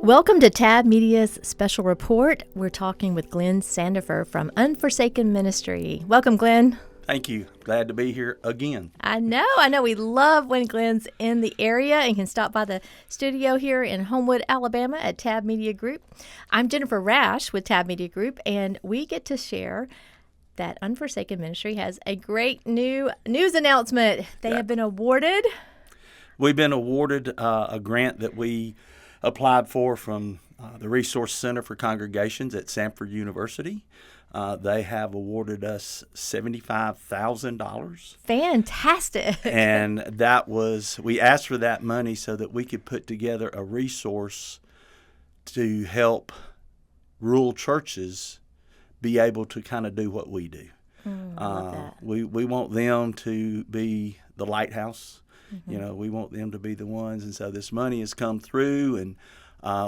Welcome to Tab Media's special report. We're talking with Glenn Sandifer from Unforsaken Ministry. Welcome, Glenn. Thank you. Glad to be here again. I know. We love when Glenn's in the area and can stop by the studio here in Homewood, Alabama at Tab Media Group. I'm Jennifer Rash with Tab Media Group, and we get to share that Unforsaken Ministry has a great new news announcement. They have been awarded. We've been awarded a grant that we applied for from the Resource Center for Congregations at Sanford University. They have awarded us $75,000. Fantastic. And we asked for that money so that we could put together a resource to help rural churches be able to kind of do what we do. I love that. We want them to be the lighthouse. Mm-hmm. You know, we want them to be the ones. And so this money has come through, and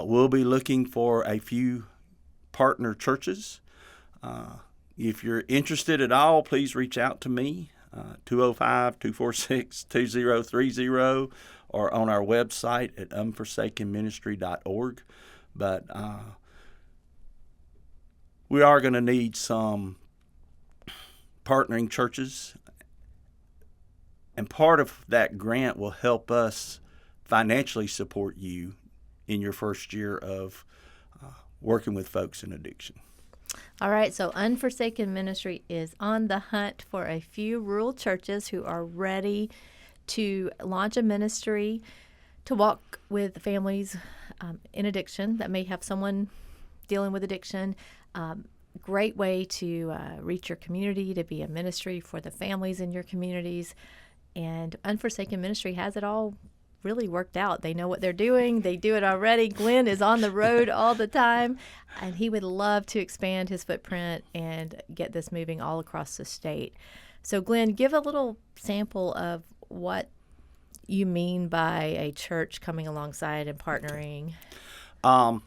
we'll be looking for a few partner churches. If you're interested at all, please reach out to me, 205-246-2030, or on our website at unforsakenministry.org. But we are going to need some partnering churches. And part of that grant will help us financially support you in your first year of working with folks in addiction. All right, so Unforsaken Ministry is on the hunt for a few rural churches who are ready to launch a ministry to walk with families in addiction that may have someone dealing with addiction. Great way to reach your community, to be a ministry for the families in your communities. And Unforsaken Ministry has it all really worked out. They know what they're doing. They do it already. Glenn is on the road all the time, and he would love to expand his footprint and get this moving all across the state. So, Glenn, give a little sample of what you mean by a church coming alongside and partnering. I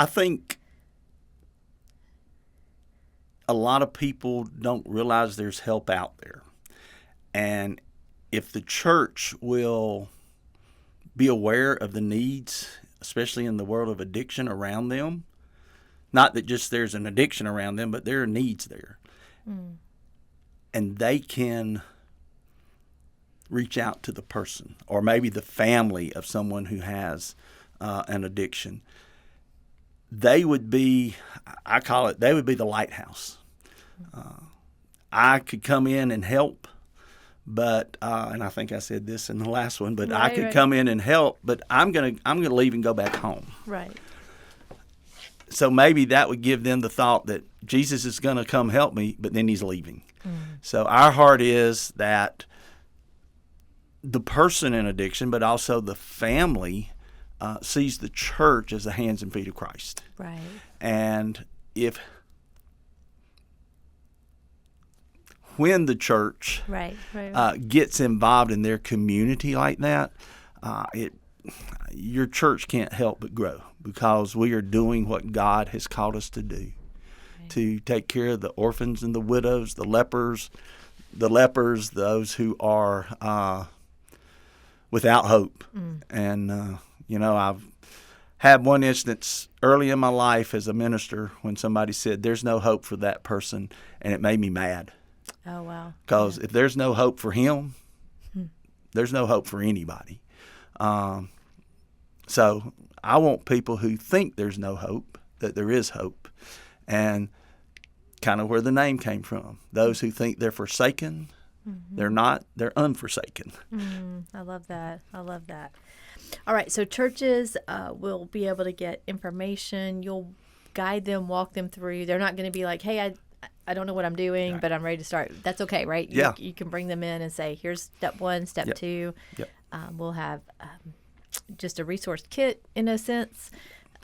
think a lot of people don't realize there's help out there. And if the church will be aware of the needs, especially in the world of addiction around them, not that just there's an addiction around them, but there are needs there. And they can reach out to the person or maybe the family of someone who has an addiction. They would be, they would be the lighthouse. I could come in and help. But and I think I said this in the last one, but I could come in and help, but I'm gonna leave and go back home. Right. So maybe that would give them the thought that Jesus is gonna come help me, but then he's leaving. So our heart is that the person in addiction, but also the family, sees the church as the hands and feet of Christ. Right. And when the church gets involved in their community like that, your church can't help but grow because we are doing what God has called us to do, to take care of the orphans and the widows, the lepers, those who are without hope. And, I've had one instance early in my life as a minister when somebody said, "There's no hope for that person," and it made me mad. Oh, wow. Because if there's no hope for him, there's no hope for anybody. So I want people who think there's no hope, that there is hope. And kind of where the name came from. Those who think they're forsaken, they're not, they're unforsaken. I love that. All right, so churches will be able to get information. You'll guide them, walk them through. They're not going to be like, hey, I don't know what I'm doing, but I'm ready to start. That's okay, right? You can bring them in and say, here's step 1, step 2. We'll have just a resource kit, in a sense,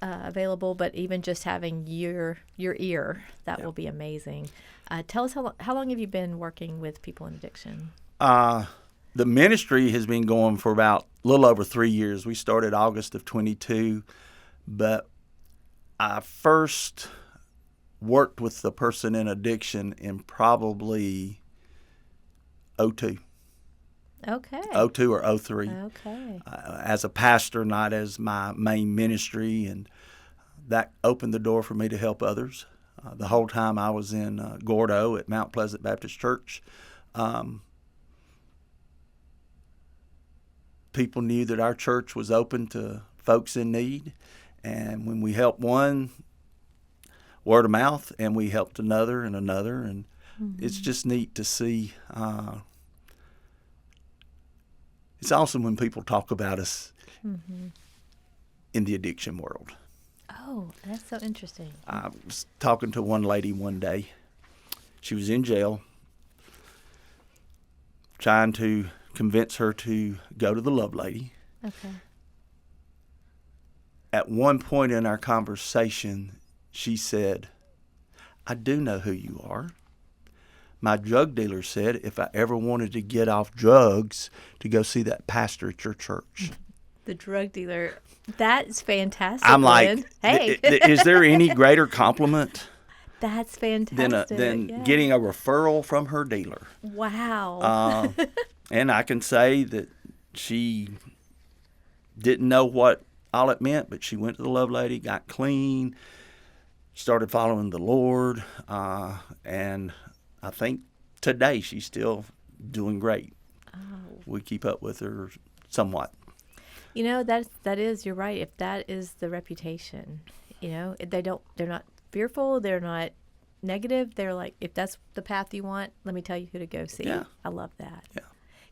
available, but even just having your ear, that will be amazing. Tell us, how long have you been working with people in addiction? The ministry has been going for about a little over 3 years. We started August of 22, but I first worked with the person in addiction in probably 2002. Okay. '02 or '03. Okay. As a pastor, not as my main ministry, and that opened the door for me to help others. The whole time I was in Gordo at Mount Pleasant Baptist Church, people knew that our church was open to folks in need, and when we helped one, word of mouth, and we helped another and another, and it's just neat to see. It's awesome when people talk about us in the addiction world. Oh, that's so interesting. I was talking to one lady one day. She was in jail, trying to convince her to go to the Love Lady. Okay. At one point in our conversation, she said, "I do know who you are. My drug dealer said if I ever wanted to get off drugs, to go see that pastor at your church." The drug dealer. That's fantastic. I'm like, Lynn. Hey. Is there any greater compliment That's fantastic. than getting a referral from her dealer? Wow. And I can say that she didn't know what all it meant, but she went to the Love Lady, got clean, started following the Lord, and I think today she's still doing great. Oh. We keep up with her somewhat. You know, that is, you're right. If that is the reputation, you know, they're not fearful, they're not negative. They're like, if that's the path you want, let me tell you who to go see. Yeah. I love that. Yeah.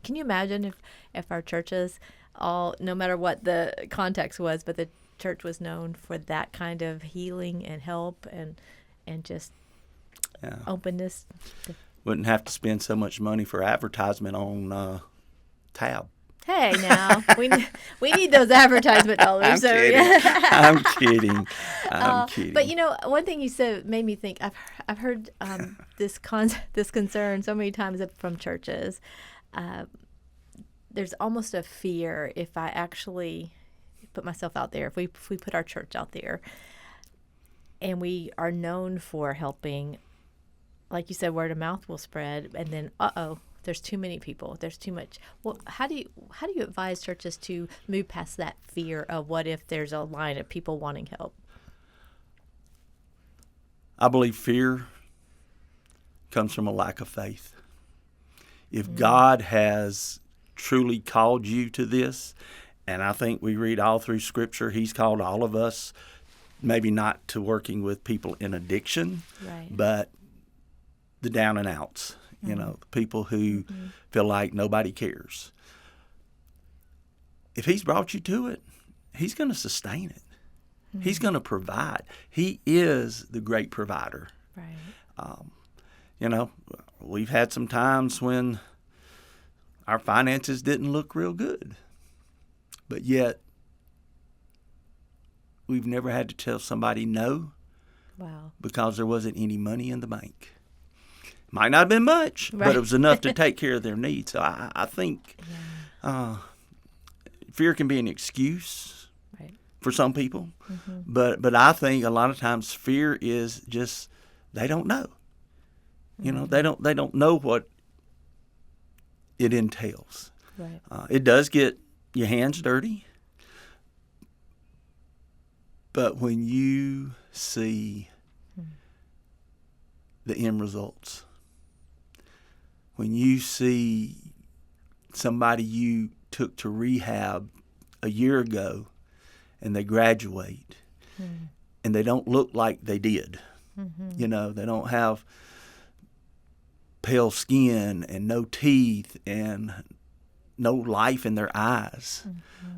Can you imagine if our churches all, no matter what the context was, but the church was known for that kind of healing and help and just openness? Wouldn't have to spend so much money for advertisement on Tab. Hey, now we need those advertisement dollars. I'm kidding. I'm kidding. I'm kidding. But you know, one thing you said made me think. I've heard this concern so many times from churches. There's almost a fear if I actually put myself out there. If we put our church out there, and we are known for helping, like you said, word of mouth will spread, and then there's too many people. There's too much. Well, how do you advise churches to move past that fear of what if there's a line of people wanting help? I believe fear comes from a lack of faith. If God has truly called you to this, and I think we read all through Scripture, He's called all of us, maybe not to working with people in addiction, right, but the down and outs. You know, people who feel like nobody cares. If He's brought you to it, He's going to sustain it. He's going to provide. He is the great provider. right. You know, we've had some times when our finances didn't look real good, but yet we've never had to tell somebody no. Wow. Because there wasn't any money in the bank. Might not have been much, Right. but it was enough to take care of their needs. So I think fear can be an excuse Right. for some people, but I think a lot of times fear is just they don't know. You know, they don't know what it entails. Right. It does get your hands dirty, but when you see the end results, when you see somebody you took to rehab a year ago and they graduate and they don't look like they did, you know, they don't have pale skin and no teeth and no life in their eyes,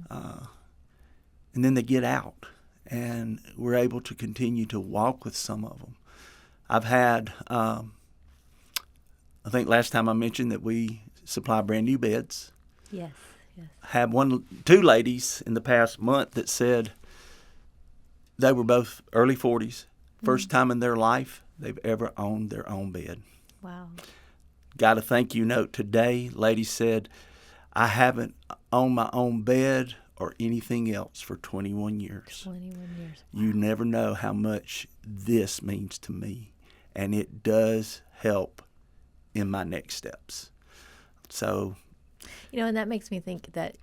and then they get out and we're able to continue to walk with some of them. I've had, I think last time I mentioned that we supply brand new beds. Yes. Yes. Had two ladies in the past month that said they were both early 40s, first time in their life they've ever owned their own bed. Wow. Got a thank you note today. Lady said, I haven't owned my own bed or anything else for 21 years. 21 years. You never know how much this means to me, and it does help in my next steps. So And that makes me think that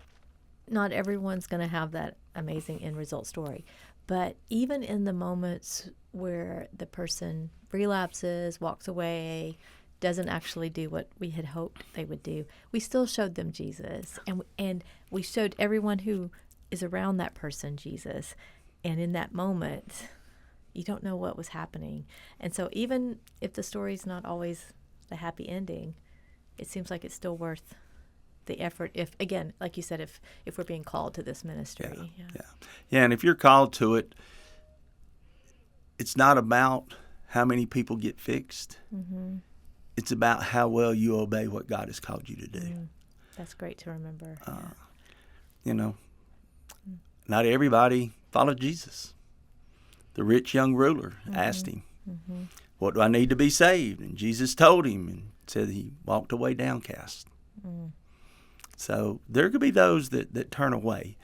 not everyone's going to have that amazing end result story. But even in the moments where the person relapses, walks away, doesn't actually do what we had hoped they would do, we still showed them Jesus. And we showed everyone who is around that person Jesus. And in that moment, you don't know what was happening. And so even if the story's not always the happy ending, it seems like it's still worth the effort, if, again, like you said, if we're being called to this ministry. Yeah, and if you're called to it, it's not about how many people get fixed. Mm-hmm. It's about how well you obey what God has called you to do. That's great to remember. Not everybody followed Jesus. The rich young ruler asked him, what do I need to be saved? And Jesus told him and said he walked away downcast. So there could be those that turn away.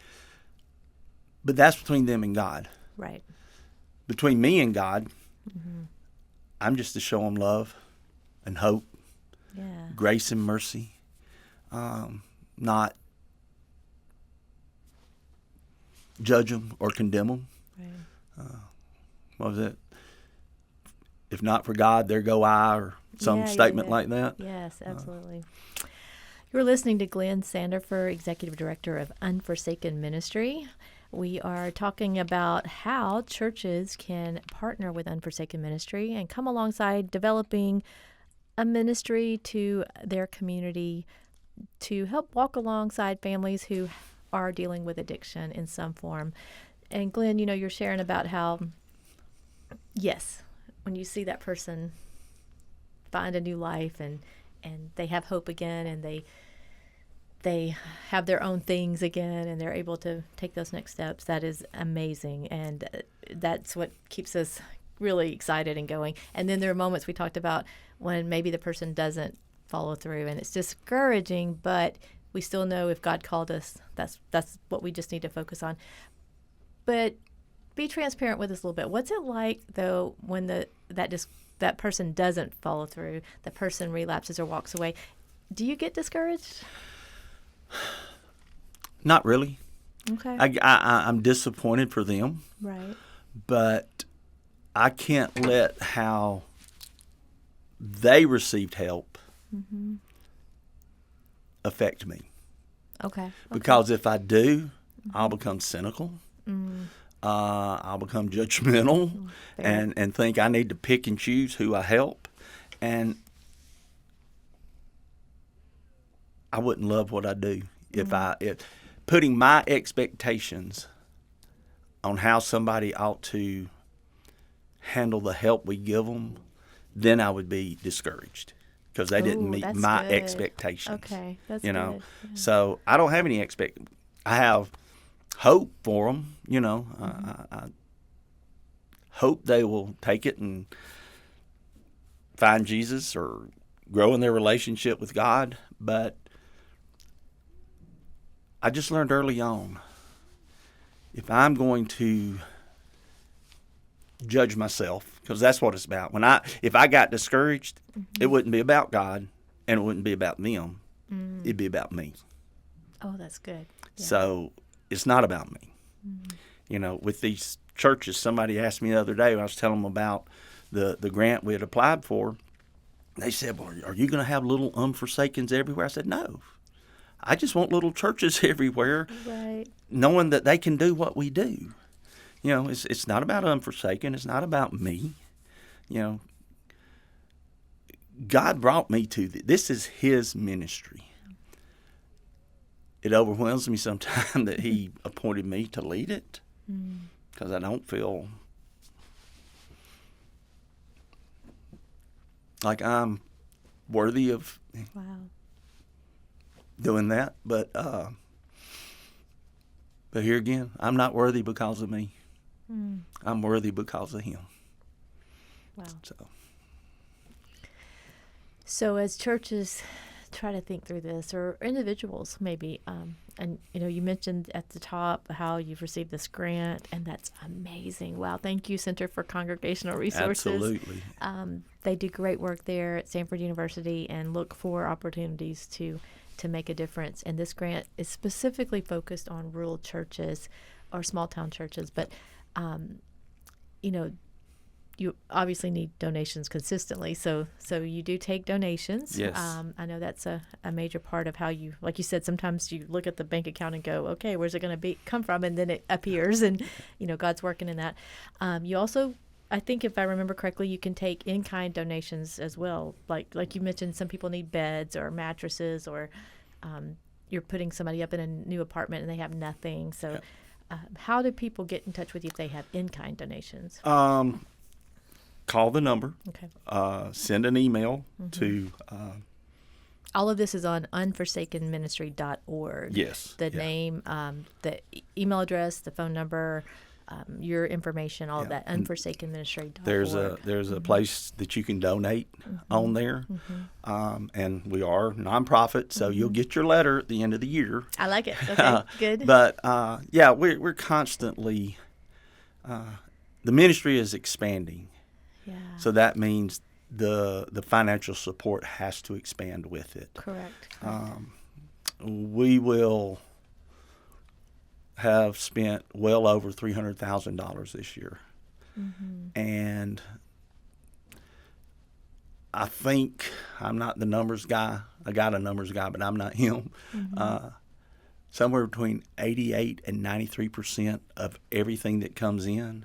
But that's between them and God. Right. Between me and God, I'm just to show them love and hope, grace and mercy, not judge them or condemn them. Right. What was it? If not for God, there go I, or some statement like that. Yes, absolutely. You're listening to Glenn Sandifer, Executive Director of Unforsaken Ministry. We are talking about how churches can partner with Unforsaken Ministry and come alongside developing a ministry to their community to help walk alongside families who are dealing with addiction in some form. And Glenn, you're sharing about how, yes, when you see that person find a new life and they have hope again, and they have their own things again, and they're able to take those next steps, that is amazing. And that's what keeps us really excited and going. And then there are moments we talked about when maybe the person doesn't follow through, and it's discouraging, but we still know if God called us, that's what we just need to focus on. But be transparent with us a little bit. What's it like, though, when that person doesn't follow through, the person relapses or walks away? Do you get discouraged? Not really. Okay. I'm disappointed for them. Right. But I can't let how they received help affect me. Okay. Because if I do, I'll become cynical. I'll become judgmental and think I need to pick and choose who I help. And I wouldn't love what I do if putting my expectations on how somebody ought to handle the help we give them, then I would be discouraged because they didn't meet my expectations. Okay, that's good. Yeah. So I don't have any I have hope for them. I hope they will take it and find Jesus or grow in their relationship with God. But I just learned early on, if I'm going to judge myself, because that's what it's about. If I got discouraged, it wouldn't be about God, and it wouldn't be about them. It'd be about me. Oh, that's good. Yeah. So it's not about me. With these churches, somebody asked me the other day when I was telling them about the grant we had applied for. They said, well, are you going to have little Unforsakens everywhere? I said, no. I just want little churches everywhere, right, knowing that they can do what we do. It's not about Unforsaken. It's not about me. God brought me to this is His ministry. It overwhelms me sometimes that He appointed me to lead it because I don't feel like I'm worthy of doing that. But here again, I'm not worthy because of me. I'm worthy because of Him. Wow. So as churches try to think through this, or individuals maybe, and you mentioned at the top how you've received this grant, and that's amazing. Wow, thank you, Center for Congregational Resources. Absolutely. They do great work there at Stanford University and look for opportunities to to make a difference. And this grant is specifically focused on rural churches or small town churches. But, you obviously need donations consistently. So you do take donations. Yes. I know that's a major part of how you, like you said, sometimes you look at the bank account and go, okay, where's it going to come from? And then it appears, and, God's working in that. You also, I think if I remember correctly, you can take in-kind donations as well. Like you mentioned, some people need beds or mattresses, or you're putting somebody up in a new apartment and they have nothing. So how do people get in touch with you if they have in-kind donations? Call the number. Okay. Send an email to. All of this is on unforsakenministry.org. Yes. The name, the email address, the phone number, your information, all of that. Unforsakenministry.org. There's a place that you can donate on there, and we are nonprofit, so you'll get your letter at the end of the year. I like it. Okay, good. But we're constantly. The ministry is expanding. Yeah. So that means the financial support has to expand with it. Correct. We will have spent well over $300,000 this year. And I think, I'm not the numbers guy. I got a numbers guy, but I'm not him. Somewhere between 88 and 93% of everything that comes in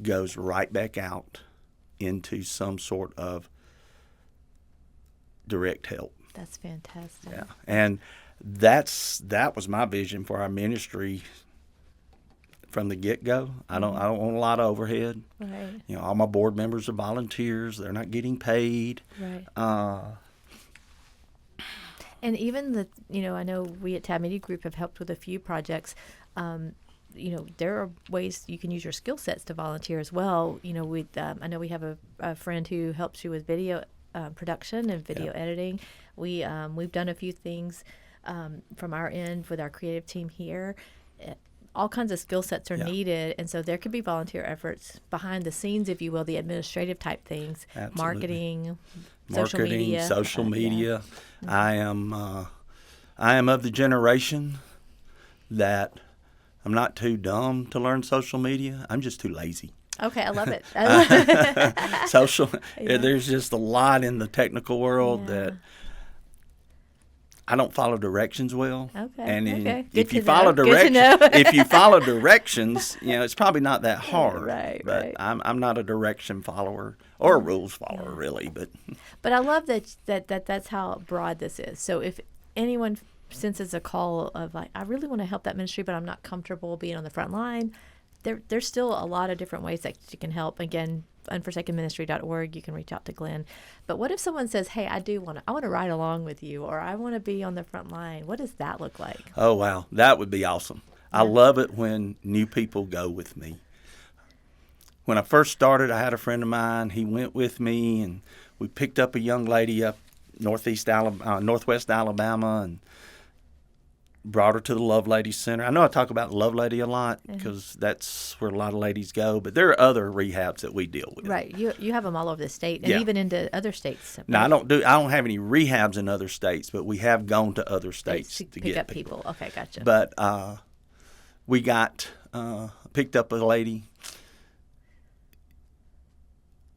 goes right back out into some sort of direct help. That's fantastic. Yeah, and that was my vision for our ministry from the get-go. I don't want a lot of overhead. Right. All my board members are volunteers. They're not getting paid. Right. And even I know we at Tab Media Group have helped with a few projects. There are ways you can use your skill sets to volunteer as well. I know we have a friend who helps you with video production and video editing. We've done a few things from our end with our creative team here. All kinds of skill sets are needed, and so there could be volunteer efforts behind the scenes, if you will, the administrative type things, Absolutely. marketing, social media. I am of the generation that I'm not too dumb to learn social media. I'm just too lazy. Okay, I love it. There's just a lot in the technical world that I don't follow directions well. Okay. And if you follow directions, it's probably not that hard. Right. But right. I'm not a direction follower or a rules follower, really. But I love that's how broad this is. So if anyone senses a call of I really want to help that ministry, but I'm not comfortable being on the front line, there's still a lot of different ways that you can help. Again, unforsakenministry.org, you can reach out to Glenn. But what if someone says, hey, I want to ride along with you, or I want to be on the front line? What does that look like? Oh, wow. That would be awesome. I love it when new people go with me. When I first started, I had a friend of mine. He went with me, and we picked up a young lady up northwest Alabama, and brought her to the Love Lady Center. I know I talk about Love Lady a lot because that's where a lot of ladies go, but there are other rehabs that we deal with. Right. You have them all over the state and even into other states. No, I don't have any rehabs in other states, but we have gone to other states to pick up people. Okay, gotcha. But we picked up a lady.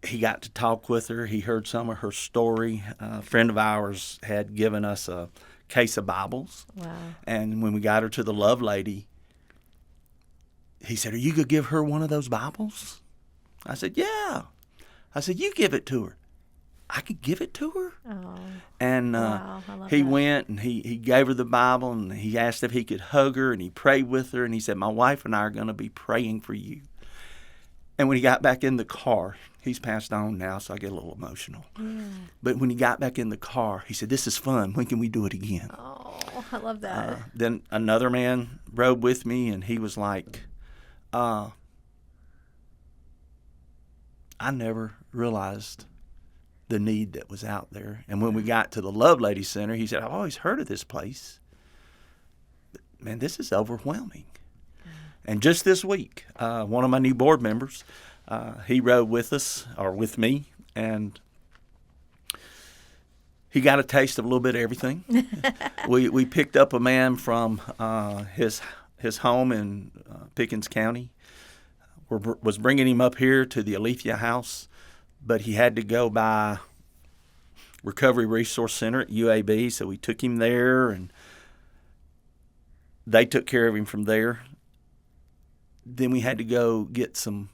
He got to talk with her. He heard some of her story. A friend of ours had given us a case of Bibles. Wow. And when we got her to the Love Lady, he said, are you going to give her one of those Bibles? I said, yeah. I said, you give it to her. I could give it to her? Oh. And wow, I love he that. went and he gave her the Bible, and he asked if he could hug her, and he prayed with her, and he said, my wife and I are going to be praying for you. And when he got back in the car, he's passed on now, so I get a little emotional. Yeah. But when he got back in the car, he said, this is fun. When can we do it again? Oh, I love that. Then another man rode with me, and he was like, I never realized the need that was out there. And when we got to the Love Lady Center, he said, I've always heard of this place. Man, this is overwhelming. And just this week, one of my new board members, he rode with us, or with me, and he got a taste of a little bit of everything. We picked up a man from his home in Pickens County. Was bringing him up here to the Alethea House, but he had to go by Recovery Resource Center at UAB, so we took him there, and they took care of him from there. Then we had to go get some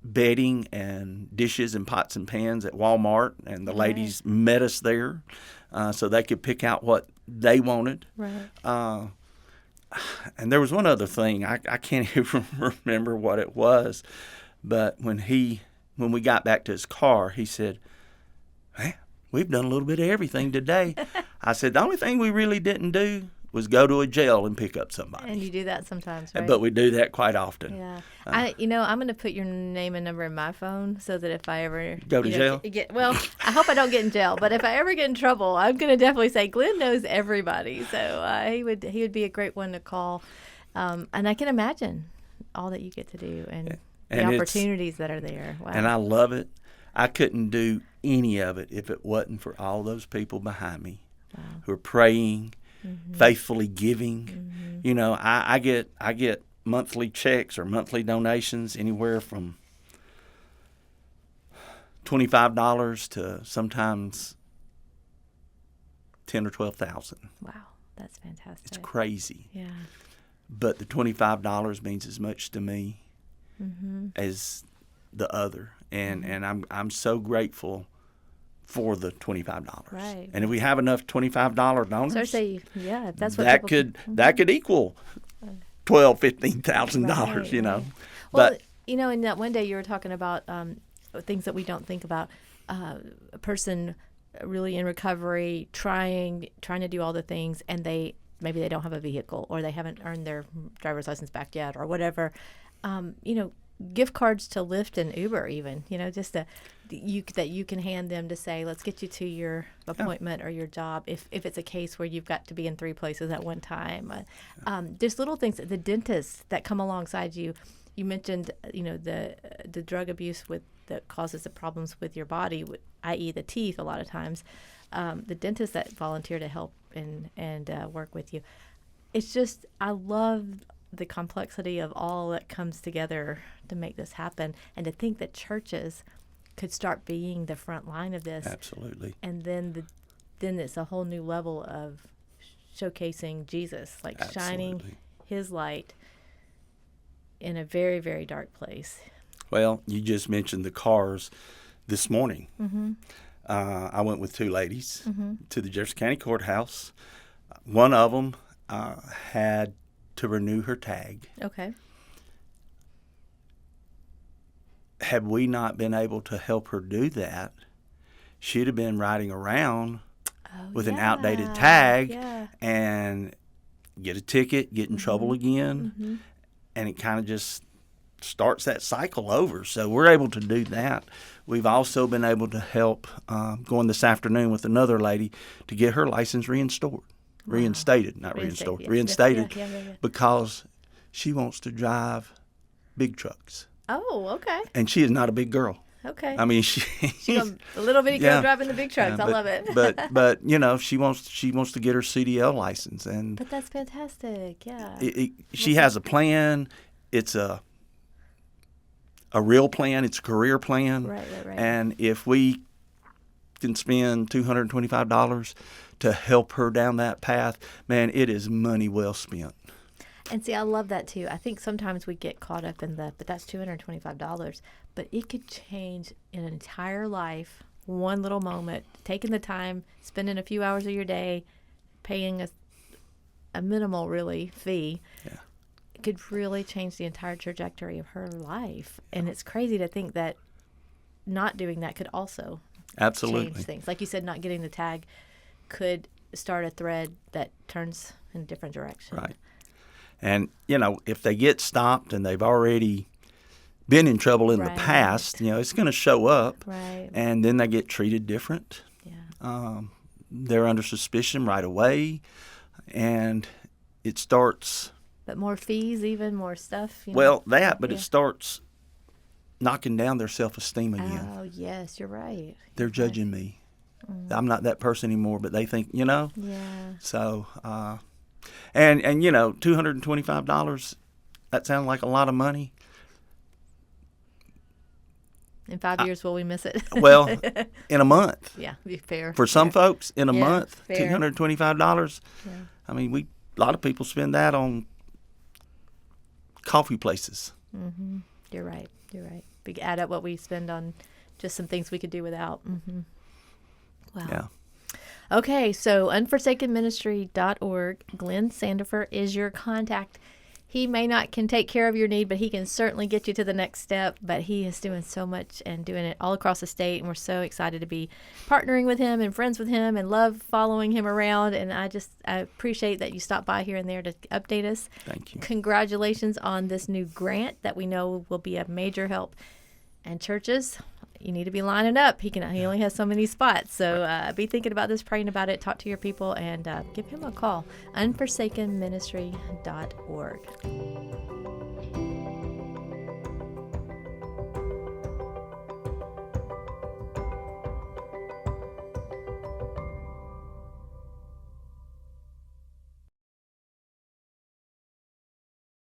bedding and dishes and pots and pans at Walmart, and the ladies met us there so they could pick out what they wanted. Right. And there was one other thing. I can't even remember what it was, but when we got back to his car, he said, "Man, we've done a little bit of everything today." I said, "The only thing we really didn't do was go to a jail and pick up somebody." And you do that sometimes, right? But we do that quite often. Yeah. I'm going to put your name and number in my phone so that if I ever go to jail. I hope I don't get in jail. But if I ever get in trouble, I'm going to definitely say Glenn knows everybody. So he would be a great one to call. And I can imagine all that you get to do and the opportunities that are there. Wow. And I love it. I couldn't do any of it if it wasn't for all those people behind me who are praying, faithfully giving. I get monthly checks or monthly donations anywhere from $25 to sometimes $10,000 or $12,000. Wow, that's fantastic. It's crazy. Yeah. But the $25 means as much to me as the other, and I'm so grateful for the $25. Right. And if we have enough $25 donors, so I say, if that's what that could equal $12,000-$15,000. Right. Well, in that one day you were talking about things that we don't think about. A person really in recovery, trying to do all the things, and maybe they don't have a vehicle, or they haven't earned their driver's license back yet, or whatever. Gift cards to Lyft and Uber, even just that you can hand them to say, let's get you to your appointment or your job if it's a case where you've got to be in 3 places at one time. There's little things, the dentists that come alongside you. You mentioned the drug abuse that causes the problems with your body, i.e. the teeth a lot of times. The dentists that volunteer to help and work with you. It's just, I love the complexity of all that comes together to make this happen, and to think that churches could start being the front line of this. Absolutely. And then it's a whole new level of showcasing Jesus, like shining his light in a very, very dark place. Well, you just mentioned the cars this morning. I went with 2 ladies to the Jefferson County Courthouse. One of them had to renew her tag. Okay. Had we not been able to help her do that, she'd have been riding around with an outdated tag and get a ticket, get in trouble again, and it kind of just starts that cycle over. So we're able to do that. We've also been able to help going this afternoon with another lady to get her license reinstated, because she wants to drive big trucks. Oh, okay. And she is not a big girl. Okay. I mean, she's a little bitty girl driving the big trucks. I love it. but she wants to get her CDL license, but that's fantastic. Yeah. She has a plan. It's a real plan. It's a career plan. Right. And if we can spend $225 to help her down that path, man, it is money well spent. And see, I love that too. I think sometimes we get caught up in but that's $225. But it could change an entire life, one little moment, taking the time, spending a few hours of your day, paying a minimal, really, fee. Yeah. It could really change the entire trajectory of her life. And it's crazy to think that not doing that could also change things. Like you said, not getting the tag could start a thread that turns in a different direction. Right. And, if they get stopped and they've already been in trouble in the past, it's going to show up. Right. And then they get treated different. Yeah. They're under suspicion right away. And it starts... But more fees, even more stuff. It starts knocking down their self-esteem again. Oh, yes, you're right. They're judging me. I'm not that person anymore, but they think, Yeah. So, and $225, that sounds like a lot of money. In 5 years, will we miss it? Well, in a month. Yeah, be fair. For some folks, in a Yeah, month, fair. $225. Yeah. I mean, a lot of people spend that on coffee places. Mm-hmm. You're right. We could add up what we spend on just some things we could do without. Mm-hmm. Wow. Yeah. Okay, so unforsakenministry.org. Glenn Sandifer is your contact. He may not can take care of your need, but he can certainly get you to the next step. But he is doing so much and doing it all across the state, and we're so excited to be partnering with him and friends with him and love following him around. And I appreciate that you stopped by here and there to update us. Thank you. Congratulations on this new grant that we know will be a major help. And churches, you need to be lining up. He only has so many spots. So be thinking about this, praying about it, talk to your people, and give him a call. Unforsakenministry.org.